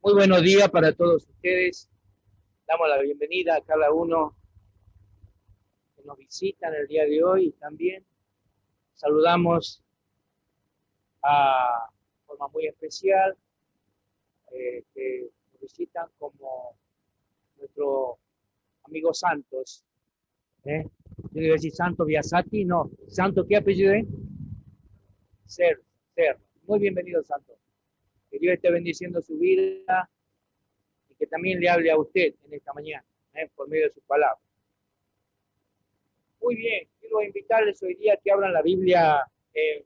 Muy buenos días para todos ustedes. Damos la bienvenida a cada uno que nos visita en el día de hoy y también saludamos de forma muy especial que nos visitan como nuestro amigo Santos. Yo iba a decir Santos Biasati, no. ¿Santos qué apellido es? Ser. Muy bienvenido, Santos. Que Dios esté bendiciendo su vida y que también le hable a usted en esta mañana, por medio de su palabra. Muy bien, quiero invitarles hoy día que abran la Biblia en el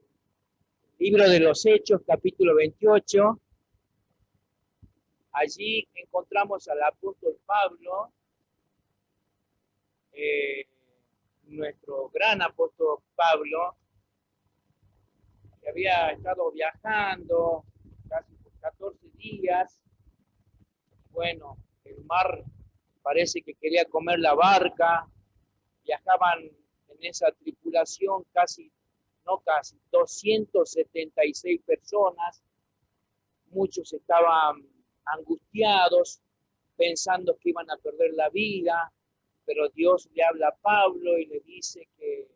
libro de los Hechos, capítulo 28. Allí encontramos al apóstol Pablo, nuestro gran apóstol Pablo, que había estado viajando casi por 14 días. Bueno, el mar parece que quería comer la barca. Viajaban en esa tripulación casi 276 personas. Muchos estaban angustiados, pensando que iban a perder la vida, pero Dios le habla a Pablo y le dice que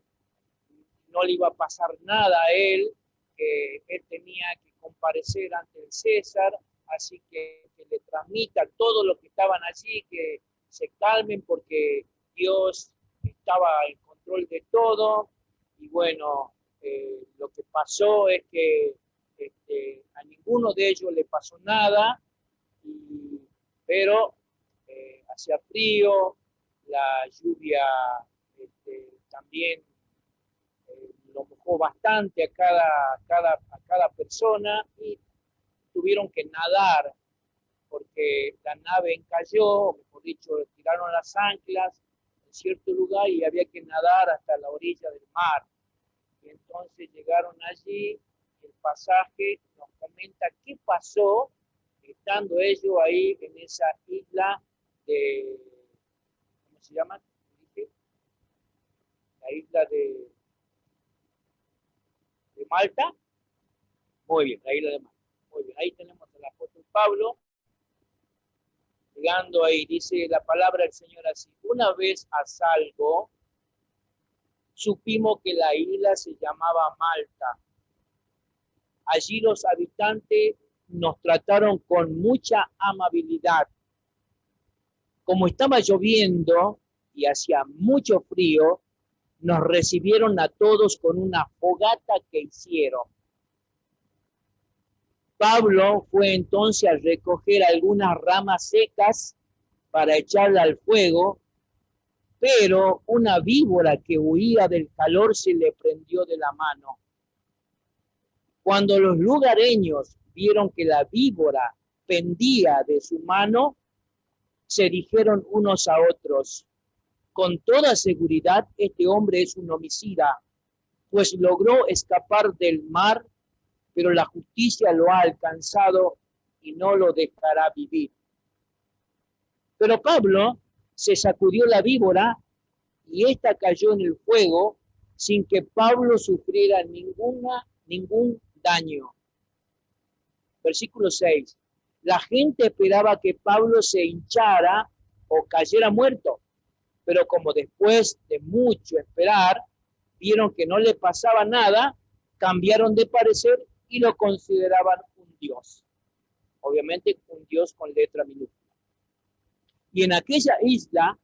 no le iba a pasar nada a él, que él tenía que comparecer ante el César, así que le transmita a todos los que estaban allí que se calmen porque Dios estaba en control de todo. Y bueno, lo que pasó es que a ninguno de ellos le pasó nada, pero hacía frío, la lluvia también lo mojó bastante a cada persona y tuvieron que nadar porque la nave encalló, o mejor dicho, tiraron las anclas en cierto lugar y había que nadar hasta la orilla del mar. Y entonces llegaron allí, el pasaje nos comenta qué pasó estando ellos ahí en esa isla de, ¿cómo se llama? La isla de Malta. Muy bien, la isla de Malta. Muy bien, ahí tenemos al apóstol Pablo. Llegando ahí, dice la palabra del Señor así: una vez a salvo, supimos que la isla se llamaba Malta. Allí los habitantes nos trataron con mucha amabilidad. Como estaba lloviendo y hacía mucho frío, nos recibieron a todos con una fogata que hicieron. Pablo fue entonces a recoger algunas ramas secas para echarla al fuego, pero una víbora que huía del calor se le prendió de la mano. Cuando los lugareños vieron que la víbora pendía de su mano, se dijeron unos a otros: con toda seguridad este hombre es un homicida, pues logró escapar del mar, pero la justicia lo ha alcanzado y no lo dejará vivir. Pero Pablo se sacudió la víbora y ésta cayó en el fuego sin que Pablo sufriera ningún daño. Versículo 6. La gente esperaba que Pablo se hinchara o cayera muerto, pero como después de mucho esperar vieron que no le pasaba nada, cambiaron de parecer y lo consideraban un dios. Obviamente un dios con letra minúscula. Y en aquella isla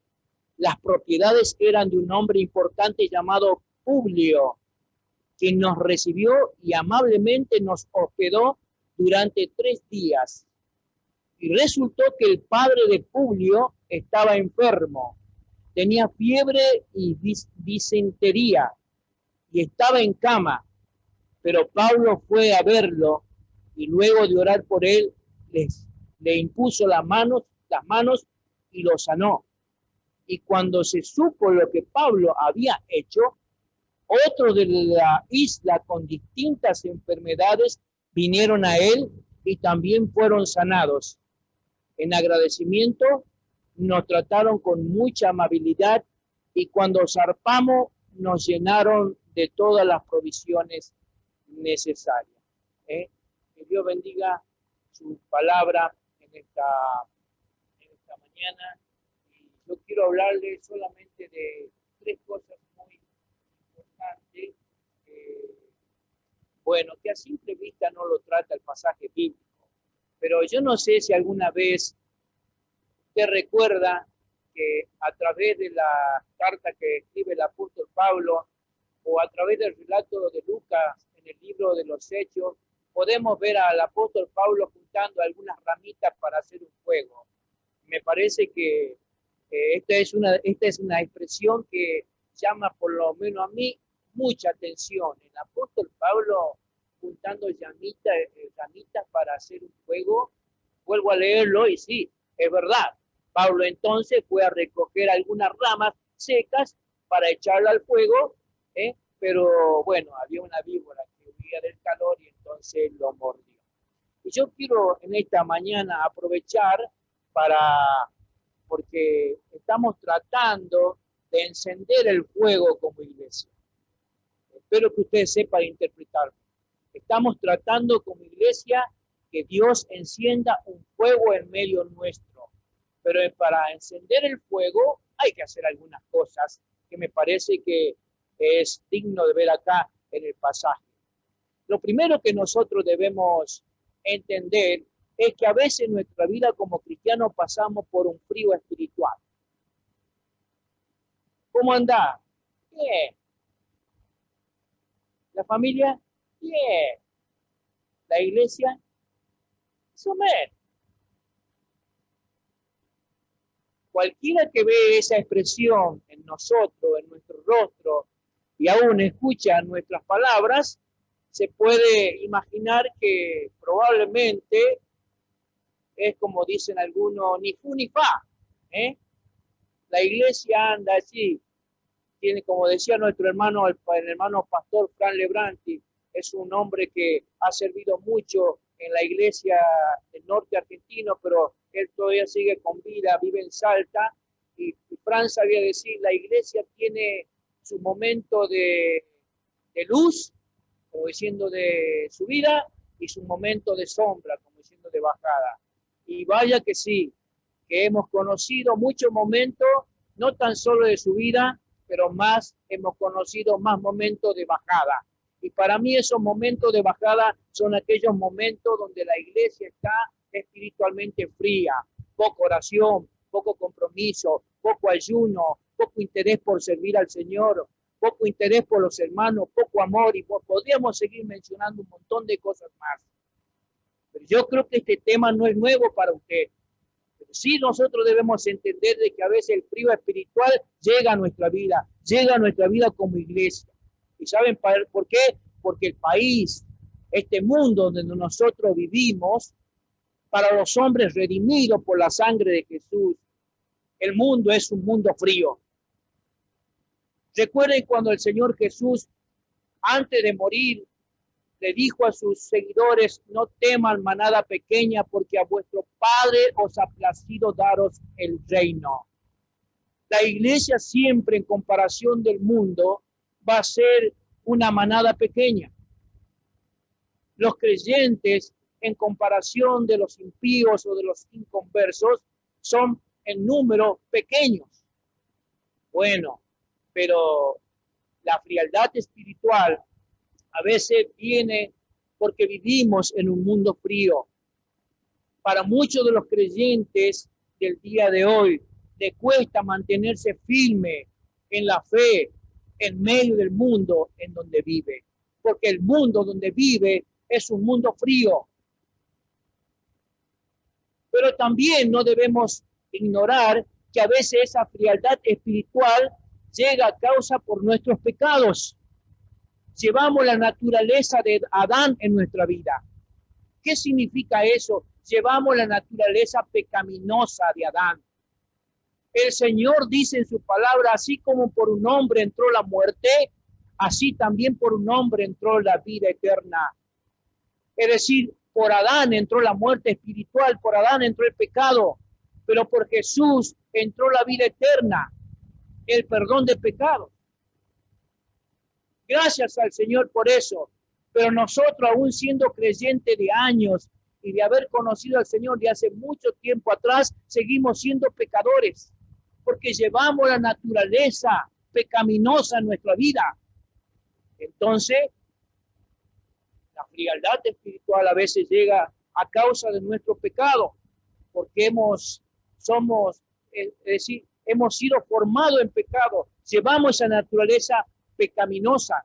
las propiedades eran de un hombre importante llamado Publio, quien nos recibió y amablemente nos hospedó durante 3 días. Y resultó que el padre de Publio estaba enfermo, tenía fiebre y disentería, y estaba en cama. Pero Pablo fue a verlo y luego de orar por él, le impuso las manos y lo sanó. Y cuando se supo lo que Pablo había hecho, otros de la isla con distintas enfermedades vinieron a él y también fueron sanados. En agradecimiento nos trataron con mucha amabilidad y cuando zarpamos nos llenaron de todas las provisiones necesarias. Que Dios bendiga su palabra en en esta mañana. Y yo quiero hablarles solamente de tres cosas muy importantes. Bueno, que a simple vista no lo trata el pasaje bíblico, pero yo no sé si alguna vez usted recuerda que a través de la carta que escribe el apóstol Pablo o a través del relato de Lucas en el libro de los Hechos, podemos ver al apóstol Pablo juntando algunas ramitas para hacer un fuego. Me parece que esta es una expresión que llama por lo menos a mí mucha atención. El apóstol Pablo juntando ramitas para hacer un fuego, vuelvo a leerlo y sí, es verdad. Pablo entonces fue a recoger algunas ramas secas para echarla al fuego, pero bueno, había una víbora que huía del calor y entonces lo mordió. Y yo quiero en esta mañana aprovechar porque estamos tratando de encender el fuego como iglesia. Espero que ustedes sepan interpretarlo. Estamos tratando como iglesia que Dios encienda un fuego en medio nuestro. Pero para encender el fuego hay que hacer algunas cosas que me parece que es digno de ver acá en el pasaje. Lo primero que nosotros debemos entender es que a veces en nuestra vida como cristianos pasamos por un frío espiritual. ¿Cómo anda? Bien. ¿La familia? Bien. ¿La iglesia? Más o menos. Cualquiera que ve esa expresión en nosotros, en nuestro rostro, y aún escucha nuestras palabras, se puede imaginar que probablemente es como dicen algunos, ni fu ni fa. La iglesia anda así, tiene, como decía nuestro hermano, el hermano pastor Fran Lebranti, es un hombre que ha servido mucho en la iglesia del norte argentino, pero él todavía sigue con vida, vive en Salta, y Fran sabía decir, la iglesia tiene su momento de luz, como diciendo de subida, y su momento de sombra, como diciendo de bajada. Y vaya que sí, que hemos conocido muchos momentos, no tan solo de subida, pero más hemos conocido más momentos de bajada. Y para mí esos momentos de bajada son aquellos momentos donde la iglesia está espiritualmente fría, poca oración, poco compromiso, poco ayuno, poco interés por servir al Señor, poco interés por los hermanos, poco amor, y podríamos seguir mencionando un montón de cosas más. Pero yo creo que este tema no es nuevo para usted. Pero sí nosotros debemos entender de que a veces el frío espiritual llega a nuestra vida como iglesia. ¿Y saben por qué? Porque el país, este mundo donde nosotros vivimos, para los hombres redimidos por la sangre de Jesús, el mundo es un mundo frío. Recuerden cuando el Señor Jesús, antes de morir, le dijo a sus seguidores, no teman manada pequeña, porque a vuestro Padre os ha placido daros el reino. La iglesia siempre en comparación del mundo va a ser una manada pequeña. Los creyentes en comparación de los impíos o de los inconversos son en número pequeños. Bueno, pero la frialdad espiritual a veces viene porque vivimos en un mundo frío. Para muchos de los creyentes del día de hoy, le cuesta mantenerse firme en la fe en medio del mundo en donde vive. Porque el mundo donde vive es un mundo frío. Pero también no debemos ignorar que a veces esa frialdad espiritual llega a causa por nuestros pecados. Llevamos la naturaleza de Adán en nuestra vida. ¿Qué significa eso? Llevamos la naturaleza pecaminosa de Adán. El Señor dice en su palabra, así como por un hombre entró la muerte, así también por un hombre entró la vida eterna. Es decir, por Adán entró la muerte espiritual, por Adán entró el pecado, pero por Jesús entró la vida eterna, el perdón de pecados. Gracias al Señor por eso. Pero nosotros, aún siendo creyentes de años, y de haber conocido al Señor de hace mucho tiempo atrás, seguimos siendo pecadores, porque llevamos la naturaleza pecaminosa en nuestra vida. Entonces, la frialdad espiritual a veces llega a causa de nuestro pecado, porque es decir, hemos sido formados en pecado, llevamos esa naturaleza pecaminosa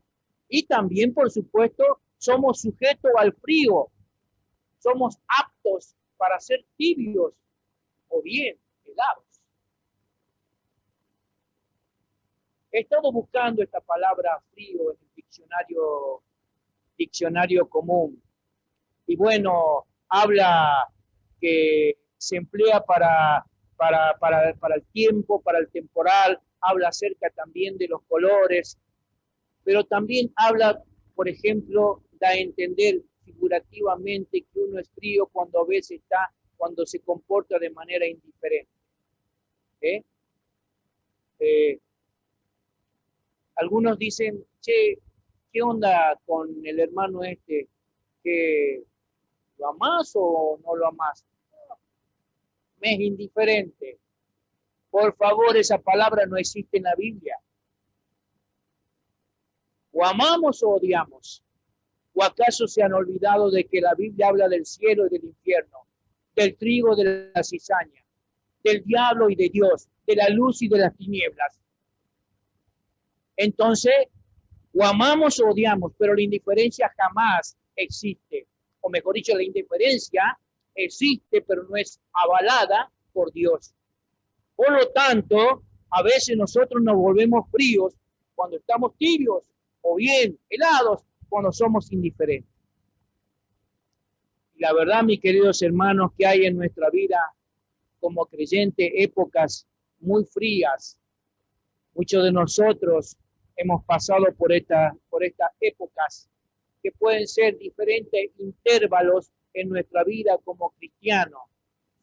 y también, por supuesto, somos sujetos al frío, somos aptos para ser tibios o bien helados. He estado buscando esta palabra frío en el diccionario común. Y bueno, habla que se emplea para el tiempo, para el temporal, habla acerca también de los colores, pero también habla, por ejemplo, da a entender figurativamente que uno es frío cuando a veces cuando se comporta de manera indiferente. Algunos dicen, che, ¿qué onda con el hermano este? ¿Que lo amás o no lo amás? Me es indiferente. Por favor, esa palabra no existe en la Biblia. O amamos o odiamos. ¿O acaso se han olvidado de que la Biblia habla del cielo y del infierno, del trigo y de la cizaña, del diablo y de Dios, de la luz y de las tinieblas? Entonces, o amamos o odiamos, pero la indiferencia jamás existe. O mejor dicho, la indiferencia existe, pero no es avalada por Dios. Por lo tanto, a veces nosotros nos volvemos fríos cuando estamos tibios, o bien helados cuando somos indiferentes. Y la verdad, mis queridos hermanos, que hay en nuestra vida como creyentes épocas muy frías. Muchos de nosotros hemos pasado por estas épocas que pueden ser diferentes intervalos en nuestra vida como cristianos,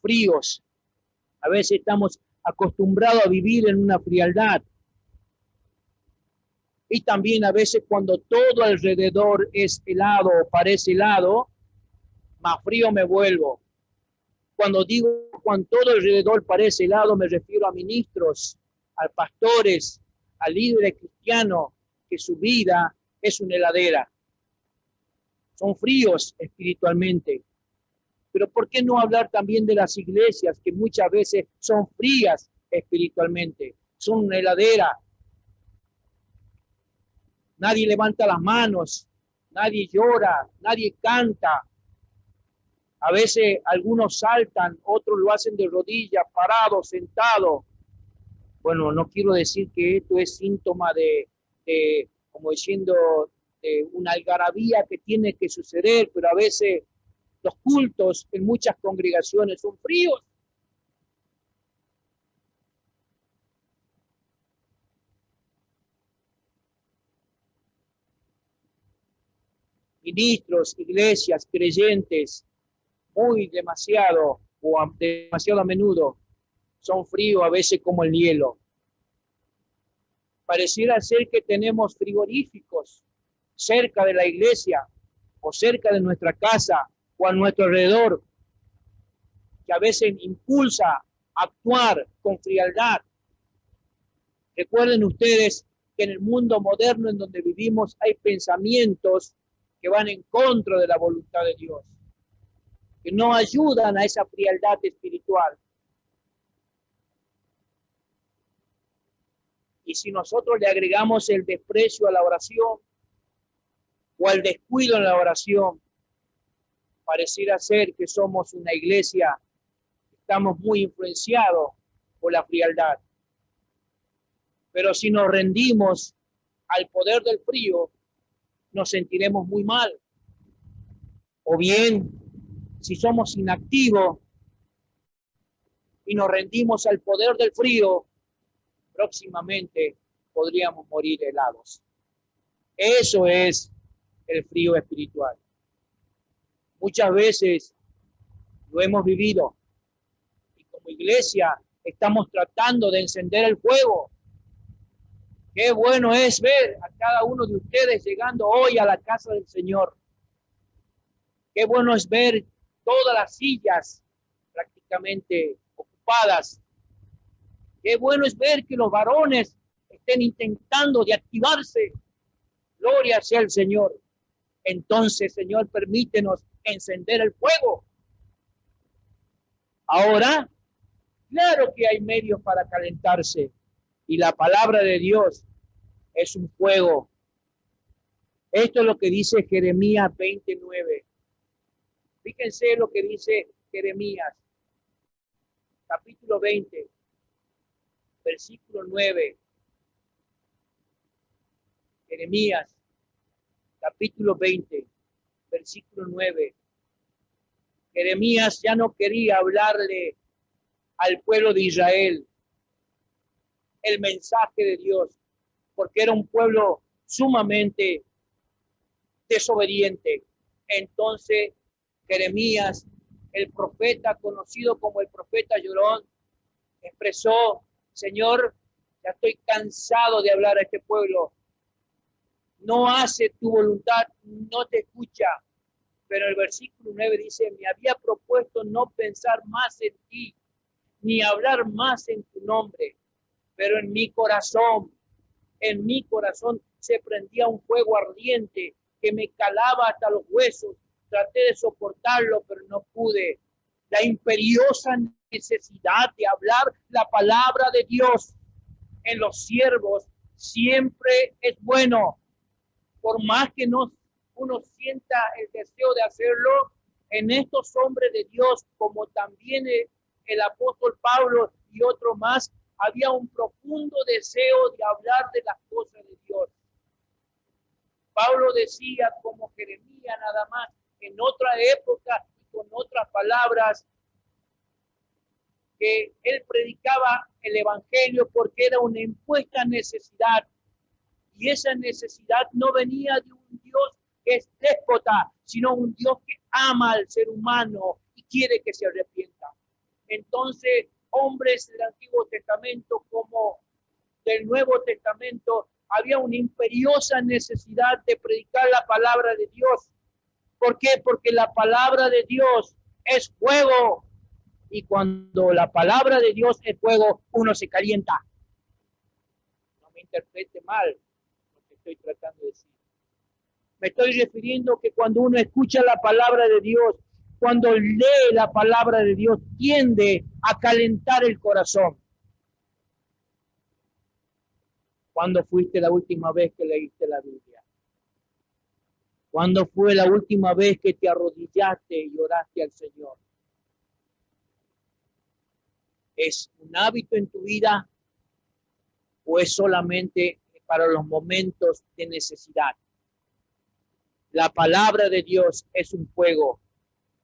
fríos. A veces estamos acostumbrados a vivir en una frialdad. Y también a veces cuando todo alrededor es helado o parece helado, más frío me vuelvo. Cuando digo cuando todo alrededor parece helado, me refiero a ministros, a pastores, a líderes cristianos, que su vida es una heladera. Son fríos espiritualmente. Pero ¿por qué no hablar también de las iglesias que muchas veces son frías espiritualmente? Son una heladera. Nadie levanta las manos, nadie llora, nadie canta. A veces algunos saltan, otros lo hacen de rodillas, parados, sentados. Bueno, no quiero decir que esto es síntoma como diciendo, de una algarabía que tiene que suceder, pero a veces los cultos en muchas congregaciones son fríos. Ministros, iglesias, creyentes, demasiado a menudo, son fríos a veces como el hielo. Pareciera ser que tenemos frigoríficos cerca de la iglesia o cerca de nuestra casa o a nuestro alrededor, que a veces impulsa a actuar con frialdad. Recuerden ustedes que en el mundo moderno en donde vivimos hay pensamientos que van en contra de la voluntad de Dios, que no ayudan a esa frialdad espiritual. Y si nosotros le agregamos el desprecio a la oración o al descuido en la oración, pareciera ser que somos una iglesia, estamos muy influenciados por la frialdad. Pero si nos rendimos al poder del frío, nos sentiremos muy mal. O bien, si somos inactivos y nos rendimos al poder del frío, próximamente podríamos morir helados. Eso es el frío espiritual. Muchas veces lo hemos vivido y como iglesia estamos tratando de encender el fuego. Qué bueno es ver a cada uno de ustedes llegando hoy a la casa del Señor. Qué bueno es ver todas las sillas prácticamente ocupadas. Qué bueno es ver que los varones estén intentando de activarse. Gloria sea el Señor. Entonces, Señor, permítenos encender el fuego. Ahora, claro que hay medios para calentarse. Y la palabra de Dios es un fuego. Esto es lo que dice Jeremías 29. Fíjense lo que dice Jeremías, capítulo 20, versículo 9. Jeremías, capítulo 20, versículo 9. Jeremías ya no quería hablarle al pueblo de Israel el mensaje de Dios, porque era un pueblo sumamente desobediente. Entonces, Jeremías, el profeta conocido como el profeta llorón, expresó: Señor, ya estoy cansado de hablar a este pueblo. No hace tu voluntad, no te escucha. Pero el versículo 9 dice: me había propuesto no pensar más en ti, ni hablar más en tu nombre. Pero en mi corazón se prendía un fuego ardiente que me calaba hasta los huesos. Traté de soportarlo, pero no pude. La imperiosa necesidad de hablar la palabra de Dios en los siervos siempre es bueno. Por más que uno sienta el deseo de hacerlo, en estos hombres de Dios, como también el apóstol Pablo y otro más, había un profundo deseo de hablar de las cosas de Dios. Pablo decía, como Jeremías nada más, en otra época y con otras palabras, que él predicaba el evangelio porque era una impuesta necesidad. Y esa necesidad no venía de un Dios que es déspota, sino un Dios que ama al ser humano y quiere que se arrepienta. Entonces, hombres del Antiguo Testamento como del Nuevo Testamento, había una imperiosa necesidad de predicar la palabra de Dios. ¿Por qué? Porque la palabra de Dios es fuego. Y cuando la palabra de Dios es fuego, uno se calienta. No me interprete mal lo que estoy tratando de decir. Me estoy refiriendo que cuando uno escucha la palabra de Dios, cuando lee la palabra de Dios, tiende a calentar el corazón. ¿Cuándo fuiste la última vez que leíste la Biblia? ¿Cuándo fue la última vez que te arrodillaste y oraste al Señor? ¿Es un hábito en tu vida o es solamente para los momentos de necesidad? La palabra de Dios es un fuego.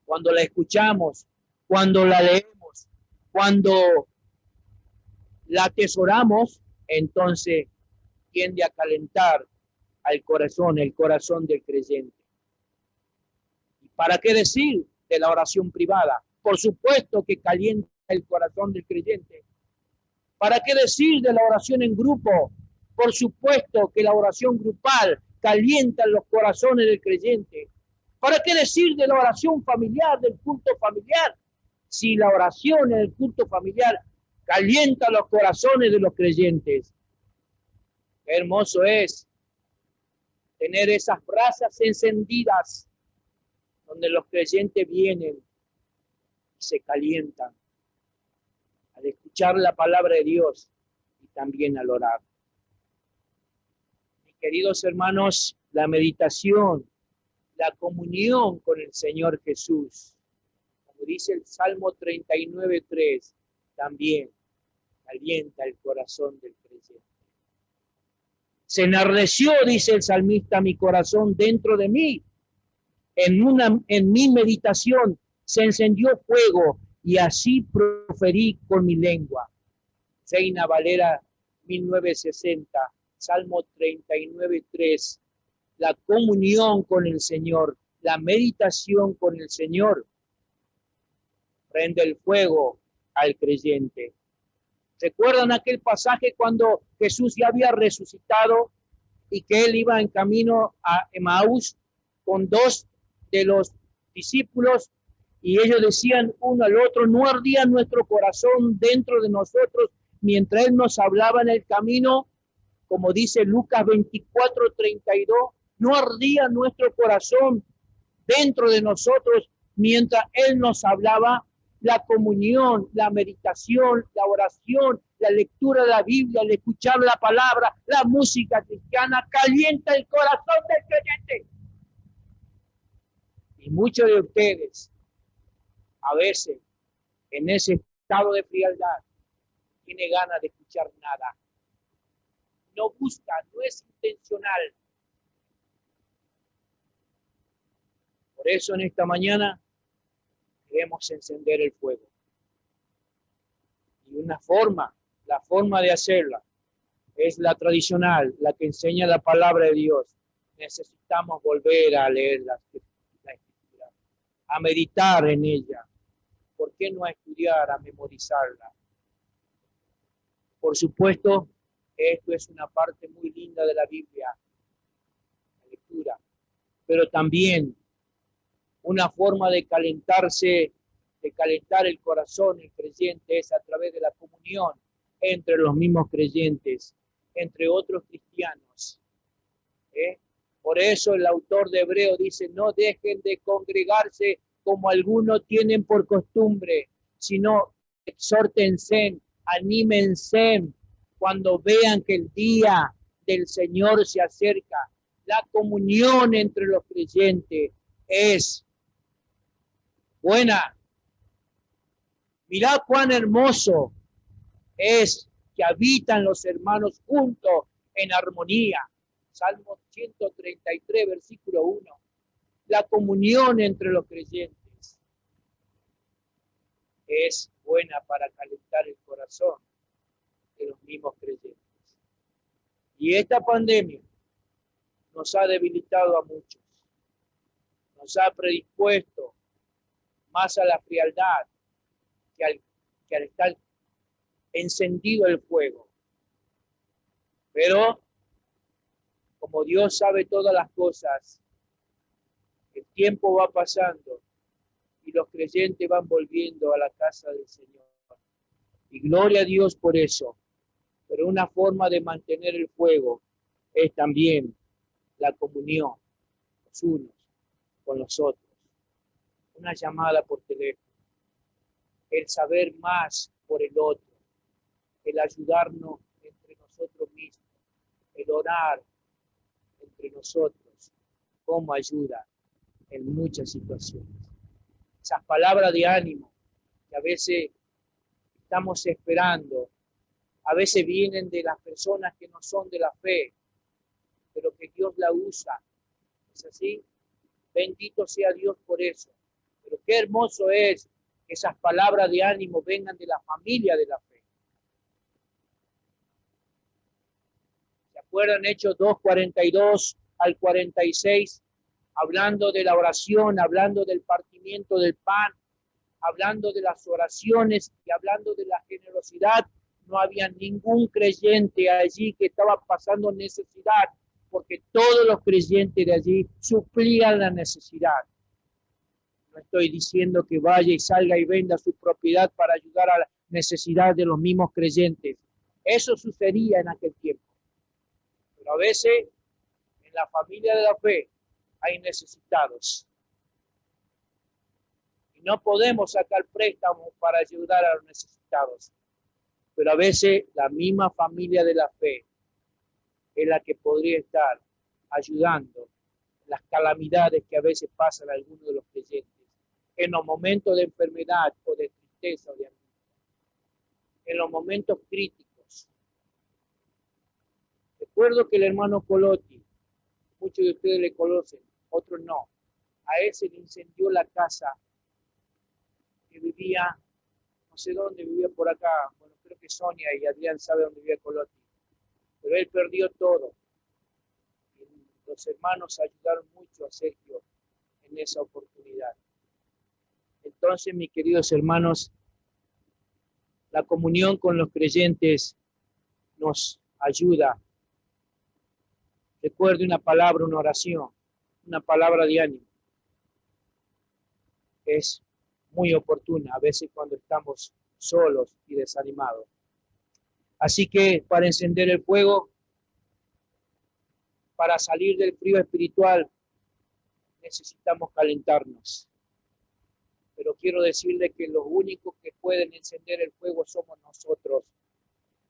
Cuando la escuchamos, cuando la leemos, cuando la atesoramos, entonces tiende a calentar al corazón, el corazón del creyente. ¿Y para qué decir de la oración privada? Por supuesto que calienta el corazón del creyente. ¿Para qué decir de la oración en grupo? Por supuesto que la oración grupal calienta los corazones del creyente. ¿Para qué decir de la oración familiar, del culto familiar? Si la oración en el culto familiar calienta los corazones de los creyentes. Qué hermoso es tener esas brasas encendidas donde los creyentes vienen y se calientan al escuchar la palabra de Dios y también al orar. Mis queridos hermanos, la meditación, la comunión con el Señor Jesús, como dice el Salmo 39:3, también calienta el corazón del creyente. Se enardeció, dice el salmista, mi corazón dentro de mí. En mi meditación se encendió fuego y así proferí con mi lengua. Reina Valera 1960, Salmo 39:3. La comunión con el Señor, la meditación con el Señor, prende el fuego al creyente. ¿Recuerdan aquel pasaje cuando Jesús ya había resucitado y que él iba en camino a Emaús con dos de los discípulos Y ellos decían uno al otro, no ardía nuestro corazón dentro de nosotros mientras Él nos hablaba en el camino, como dice Lucas 24:32, no ardía nuestro corazón dentro de nosotros mientras Él nos hablaba. La comunión, la meditación, la oración, la lectura de la Biblia, el escuchar la palabra, la música cristiana calienta el corazón del creyente. Y muchos de ustedes, a veces, en ese estado de frialdad, tiene ganas de escuchar nada. No busca, no es intencional. Por eso en esta mañana queremos encender el fuego. Y una forma, la forma de hacerla, es la tradicional, la que enseña la palabra de Dios. Necesitamos volver a leer la Escritura, a meditar en ella. ¿Por qué no a estudiar, a memorizarla? Por supuesto, esto es una parte muy linda de la Biblia, la lectura, pero también una forma de calentarse, de calentar el corazón del creyente es a través de la comunión entre los mismos creyentes, entre otros cristianos. Por eso el autor de Hebreo dice, no dejen de congregarse como algunos tienen por costumbre, sino exhórtense, anímense cuando vean que el día del Señor se acerca. La comunión entre los creyentes es buena. Mirá cuán hermoso es que habitan los hermanos juntos en armonía. Salmo 133, versículo 1. La comunión entre los creyentes es buena para calentar el corazón de los mismos creyentes. Y esta pandemia nos ha debilitado a muchos, nos ha predispuesto más a la frialdad que al estar encendido el fuego. Pero como Dios sabe todas las cosas, el tiempo va pasando y los creyentes van volviendo a la casa del Señor. Y gloria a Dios por eso. Pero una forma de mantener el fuego es también la comunión, los unos con los otros. Una llamada por teléfono, el saber más por el otro, el ayudarnos entre nosotros mismos, el orar entre nosotros, como ayuda en muchas situaciones. Esas palabras de ánimo que a veces estamos esperando, a veces vienen de las personas que no son de la fe, pero que Dios la usa. ¿Es así? Bendito sea Dios por eso. Pero qué hermoso es que esas palabras de ánimo vengan de la familia de la fe. ¿Se acuerdan Hechos 2:42 al 46? Hablando de la oración, hablando del partimiento del pan, hablando de las oraciones y hablando de la generosidad. No había ningún creyente allí que estaba pasando necesidad, porque todos los creyentes de allí suplían la necesidad. No estoy diciendo que vaya y salga y venda su propiedad para ayudar a la necesidad de los mismos creyentes. Eso sucedía en aquel tiempo. Pero a veces en la familia de la fe hay necesitados. Y no podemos sacar préstamos para ayudar a los necesitados. Pero a veces la misma familia de la fe es la que podría estar ayudando en las calamidades que a veces pasan a algunos de los creyentes, en los momentos de enfermedad o de tristeza o de angustia, en los momentos críticos. Recuerdo que el hermano Colotti, muchos de ustedes le conocen, otros no, a él se le incendió la casa que vivía, no sé dónde vivía por acá, bueno, creo que Sonia y Adrián saben dónde vivía Colotti, pero él perdió todo. Y los hermanos ayudaron mucho a Sergio en esa oportunidad. Entonces, mis queridos hermanos, la comunión con los creyentes nos ayuda. Recuerde una palabra, una oración, una palabra de ánimo. Es muy oportuna, a veces cuando estamos solos y desanimados. Así que para encender el fuego, para salir del frío espiritual, necesitamos calentarnos. Pero quiero decirle que los únicos que pueden encender el fuego somos nosotros,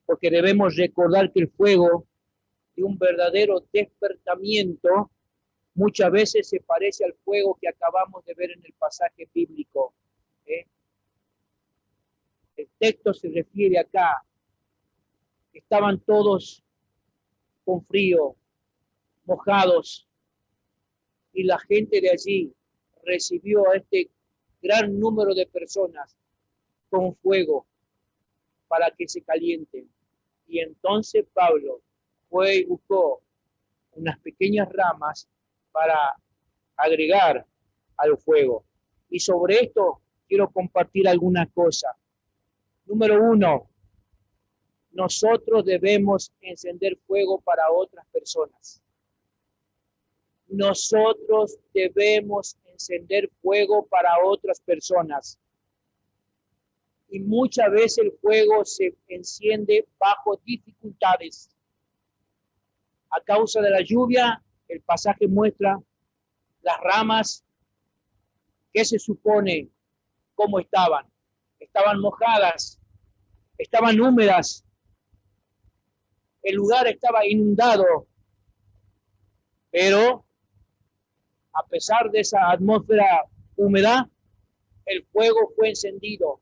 porque debemos recordar que el fuego de un verdadero despertamiento muchas veces se parece al fuego que acabamos de ver en el pasaje bíblico. El texto se refiere acá, estaban todos con frío, mojados, y la gente de allí recibió a este gran número de personas con fuego para que se calienten. Y entonces Pablo fue y buscó unas pequeñas ramas para agregar al fuego. Y sobre esto quiero compartir alguna cosa. Número 1, nosotros debemos encender fuego para otras personas. Nosotros debemos encender fuego para otras personas. Y muchas veces el fuego se enciende bajo dificultades. A causa de la lluvia, el pasaje muestra las ramas que se supone cómo estaban. Estaban mojadas, estaban húmedas, el lugar estaba inundado, pero a pesar de esa atmósfera húmeda, el fuego fue encendido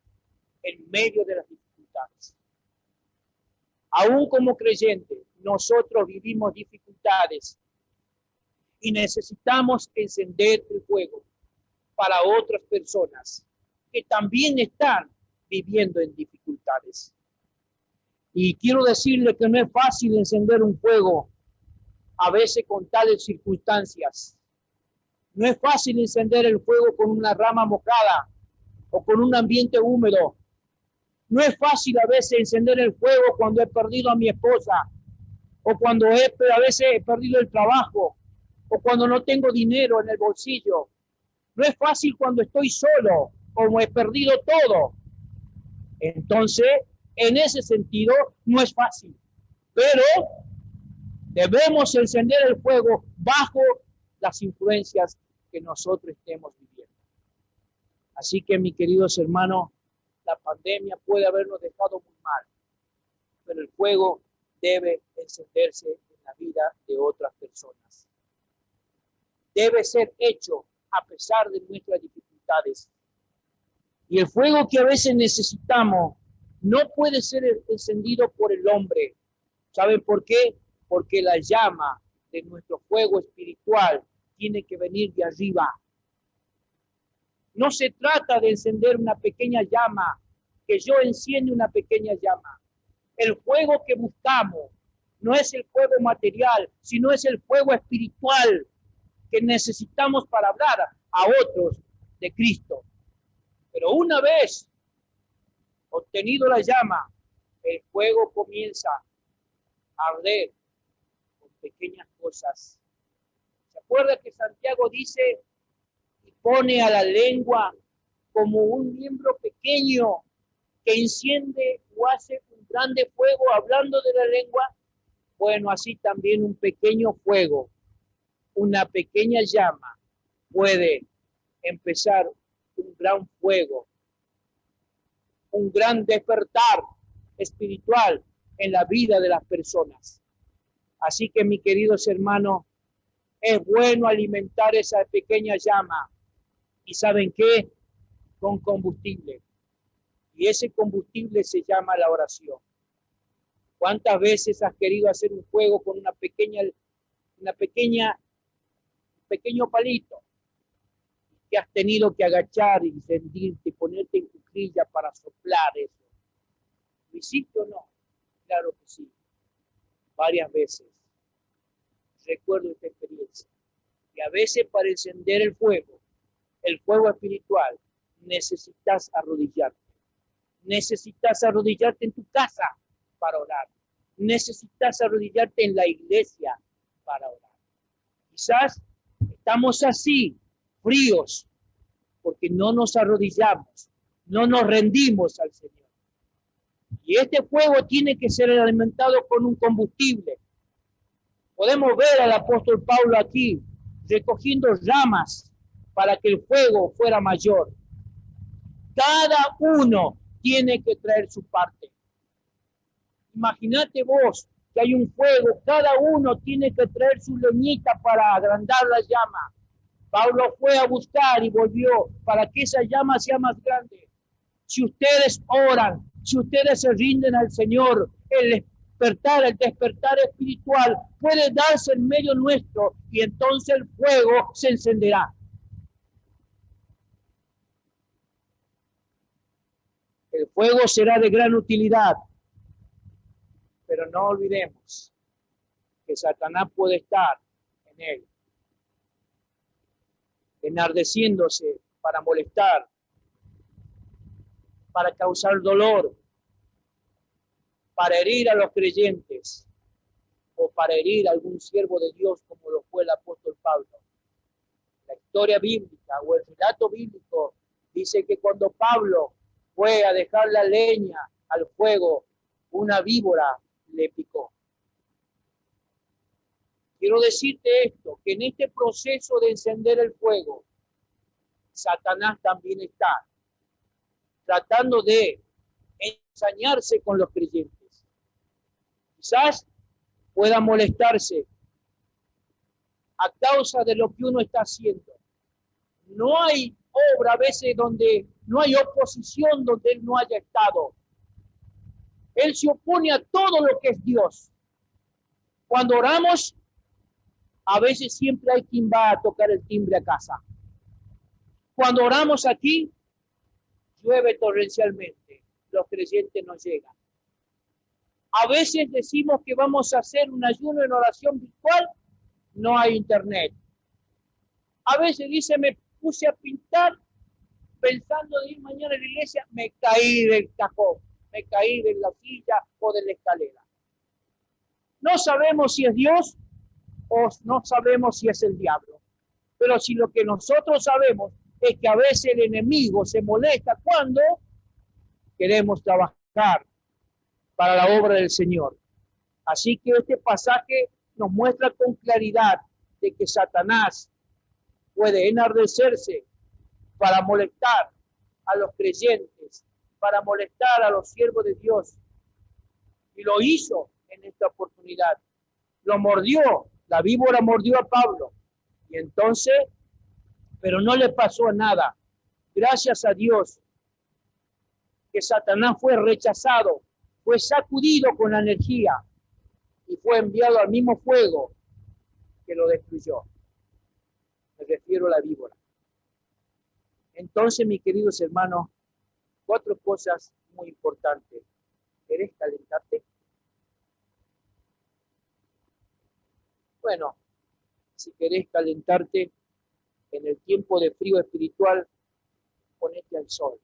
en medio de las dificultades. Aún como creyentes, nosotros vivimos dificultades y necesitamos encender el fuego para otras personas que también están viviendo en dificultades. Y quiero decirle que no es fácil encender un fuego a veces con tales circunstancias. No es fácil encender el fuego con una rama mojada o con un ambiente húmedo. No es fácil a veces encender el fuego cuando he perdido a mi esposa o cuando a veces he perdido el trabajo o cuando no tengo dinero en el bolsillo. No es fácil cuando estoy solo, como he perdido todo. Entonces, en ese sentido, no es fácil. Pero debemos encender el fuego bajo las influencias que nosotros estemos viviendo. Así que, mis queridos hermanos, la pandemia puede habernos dejado muy mal, pero el fuego debe encenderse en la vida de otras personas. Debe ser hecho a pesar de nuestras dificultades. Y el fuego que a veces necesitamos no puede ser encendido por el hombre. ¿Saben por qué? Porque la llama de nuestro fuego espiritual tiene que venir de arriba. No se trata de encender una pequeña llama, que yo enciende una pequeña llama. El fuego que buscamos no es el fuego material, sino es el fuego espiritual que necesitamos para hablar a otros de Cristo. Pero una vez obtenido la llama, el fuego comienza a arder con pequeñas cosas. ¿Se acuerda que Santiago dice y pone a la lengua como un miembro pequeño que enciende o hace un grande fuego hablando de la lengua? Bueno, así también un pequeño fuego, una pequeña llama puede empezar un gran fuego, un gran despertar espiritual en la vida de las personas. Así que, mis queridos hermanos, es bueno alimentar esa pequeña llama. ¿Y saben qué? Con combustible. Y ese combustible se llama la oración. ¿Cuántas veces has querido hacer un fuego con un pequeño palito? Que has tenido que agachar y sentirte, ponerte en cuclilla para soplar eso. ¿Lo hiciste o no? Claro que sí. Varias veces. Recuerdo esta experiencia. Y a veces para encender el fuego espiritual, necesitas arrodillarte. Necesitas arrodillarte en tu casa para orar. Necesitas arrodillarte en la iglesia para orar. Quizás estamos así, fríos, porque no nos arrodillamos, no nos rendimos al Señor. Y este fuego tiene que ser alimentado con un combustible. Podemos ver al apóstol Pablo aquí recogiendo ramas para que el fuego fuera mayor. Cada uno tiene que traer su parte. Imagínate vos que hay un fuego, cada uno tiene que traer su leñita para agrandar la llama. Pablo fue a buscar y volvió para que esa llama sea más grande. Si ustedes oran, si ustedes se rinden al Señor, el despertar espiritual puede darse en medio nuestro y entonces el fuego se encenderá. El fuego será de gran utilidad, pero no olvidemos que Satanás puede estar en él, enardeciéndose para molestar, para causar dolor, para herir a los creyentes o para herir a algún siervo de Dios como lo fue el apóstol Pablo. La historia bíblica o el relato bíblico dice que cuando Pablo fue a dejar la leña al fuego, una víbora le picó. Quiero decirte esto, que en este proceso de encender el fuego, Satanás también está tratando de ensañarse con los creyentes. Quizás pueda molestarse a causa de lo que uno está haciendo. No hay obra a veces donde no hay oposición donde él no haya estado. Él se opone a todo lo que es Dios. Cuando oramos, a veces siempre hay quien va a tocar el timbre a casa. Cuando oramos aquí, llueve torrencialmente. Los creyentes no llegan. A veces decimos que vamos a hacer un ayuno en oración virtual, no hay internet. A veces dice, me puse a pintar pensando de ir mañana a la iglesia, me caí del cajón, me caí de la silla o de la escalera. No sabemos si es Dios o no sabemos si es el diablo. Pero si lo que nosotros sabemos es que a veces el enemigo se molesta cuando queremos trabajar para la obra del Señor. Así que este pasaje nos muestra con claridad de que Satanás puede enardecerse para molestar a los creyentes, para molestar a los siervos de Dios. Y lo hizo en esta oportunidad. Lo mordió, la víbora mordió a Pablo. Y entonces, pero no le pasó nada. Gracias a Dios que Satanás fue rechazado, fue sacudido con la energía y fue enviado al mismo fuego que lo destruyó. Me refiero a la víbora. Entonces, mis queridos hermanos, 4 cosas muy importantes. ¿Querés calentarte? Bueno, si querés calentarte en el tiempo de frío espiritual, ponete al sol.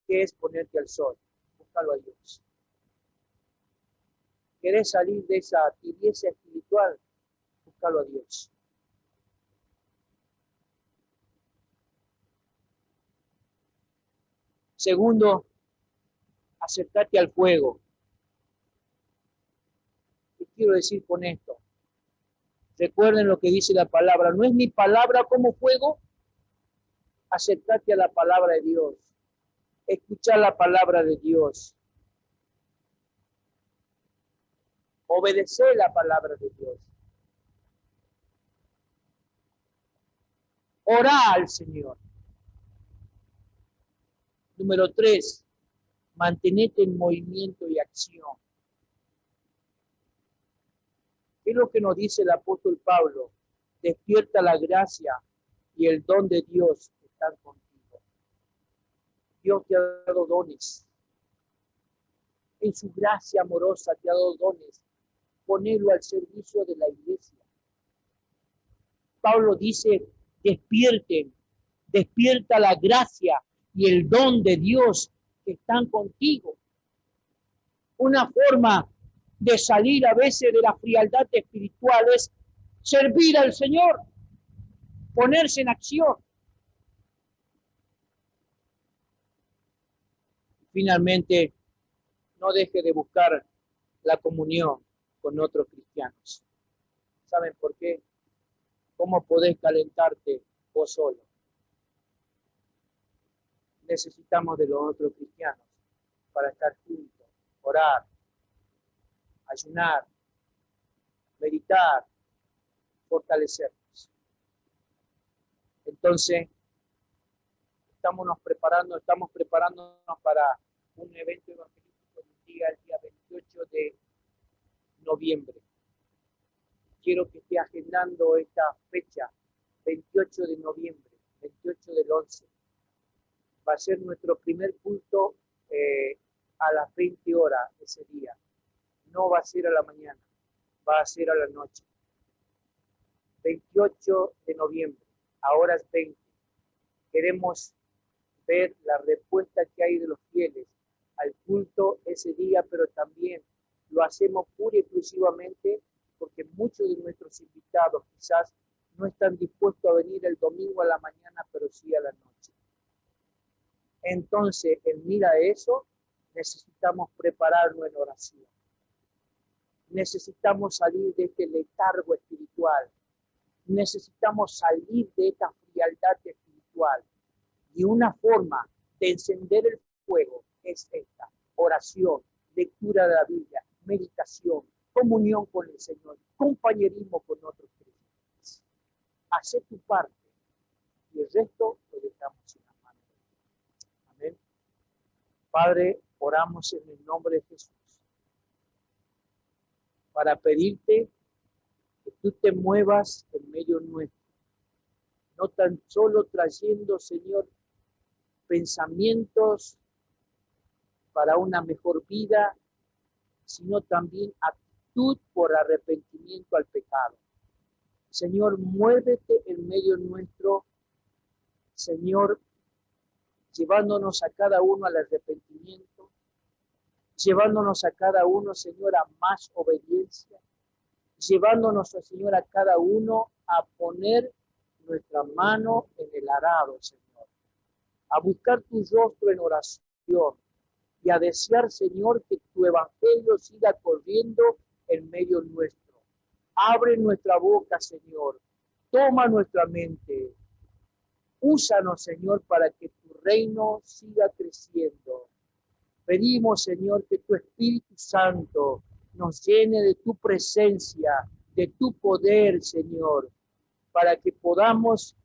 ¿Qué es ponerte al sol? Búscalo a Dios. ¿Querés salir de esa tibieza espiritual? Búscalo a Dios. Segundo, acércate al fuego. ¿Qué quiero decir con esto? Recuerden lo que dice la palabra. ¿No es mi palabra como fuego? Acércate a la palabra de Dios. Escuchar la palabra de Dios. Obedecer la palabra de Dios. Orá al Señor. Número 3, mantenete en movimiento y acción. ¿Qué es lo que nos dice el apóstol Pablo? Despierta la gracia y el don de Dios que están contigo. Dios te ha dado dones. En su gracia amorosa te ha dado dones. Ponelo al servicio de la iglesia. Pablo dice, despierten, despierta la gracia y el don de Dios que están contigo. Una forma de salir a veces de la frialdad espiritual es servir al Señor. ponerse en acción. Finalmente, no deje de buscar la comunión con otros cristianos. ¿Saben por qué? ¿Cómo podés calentarte vos solo? Necesitamos de los otros cristianos para estar juntos, orar, ayunar, meditar, fortalecernos. Entonces, estamos preparándonos para un evento evangelístico el día 28 de noviembre. Quiero que esté agendando esta fecha, 28 de noviembre, 28 del 11. Va a ser nuestro primer culto a las 20 horas ese día. No va a ser a la mañana, va a ser a la noche. 28 de noviembre, a horas 20. Queremos ver la respuesta que hay de los fieles al culto ese día, pero también lo hacemos pura y exclusivamente porque muchos de nuestros invitados quizás no están dispuestos a venir el domingo a la mañana, pero sí a la noche. Entonces, en mira a eso, necesitamos prepararnos en oración. Necesitamos salir de este letargo espiritual. Necesitamos salir de esta frialdad espiritual. Y una forma de encender el fuego es esta: oración, lectura de la Biblia, meditación, comunión con el Señor, compañerismo con otros creyentes. Hacé tu parte y el resto lo dejamos en las manos de Dios. Amén. Padre, oramos en el nombre de Jesús para pedirte que tú te muevas en medio nuestro, no tan solo trayendo, Señor, pensamientos para una mejor vida, sino también actitud por arrepentimiento al pecado. Señor, muévete en medio nuestro, Señor, llevándonos a cada uno al arrepentimiento, llevándonos a cada uno, Señor, a más obediencia, llevándonos, Señor, a cada uno a poner nuestra mano en el arado, Señor, a buscar tu rostro en oración y a desear, Señor, que tu evangelio siga corriendo en medio nuestro. Abre nuestra boca, Señor. Toma nuestra mente. Úsanos, Señor, para que tu reino siga creciendo. Pedimos, Señor, que tu Espíritu Santo nos llene de tu presencia, de tu poder, Señor, para que podamos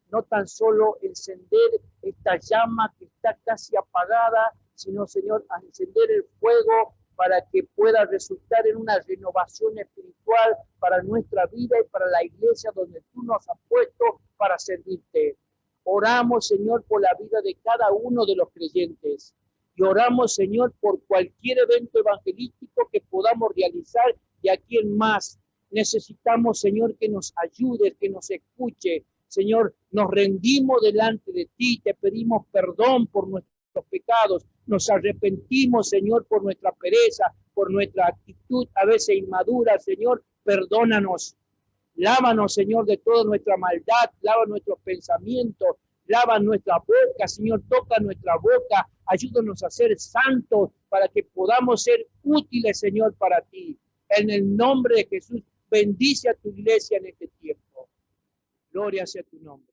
no tan solo encender esta llama que está casi apagada, sino, Señor, a encender el fuego para que pueda resultar en una renovación espiritual para nuestra vida y para la iglesia donde tú nos has puesto para servirte. Oramos, Señor, por la vida de cada uno de los creyentes. Y oramos, Señor, por cualquier evento evangelístico que podamos realizar de aquí en más. Necesitamos, Señor, que nos ayudes, que nos escuche. Señor, nos rendimos delante de ti, te pedimos perdón por nuestros pecados, nos arrepentimos, Señor, por nuestra pereza, por nuestra actitud a veces inmadura, Señor, perdónanos. Lávanos, Señor, de toda nuestra maldad, lava nuestros pensamientos, lava nuestra boca, Señor, toca nuestra boca, ayúdanos a ser santos para que podamos ser útiles, Señor, para ti. En el nombre de Jesús, bendice a tu iglesia en este tiempo. Gloria sea tu nombre.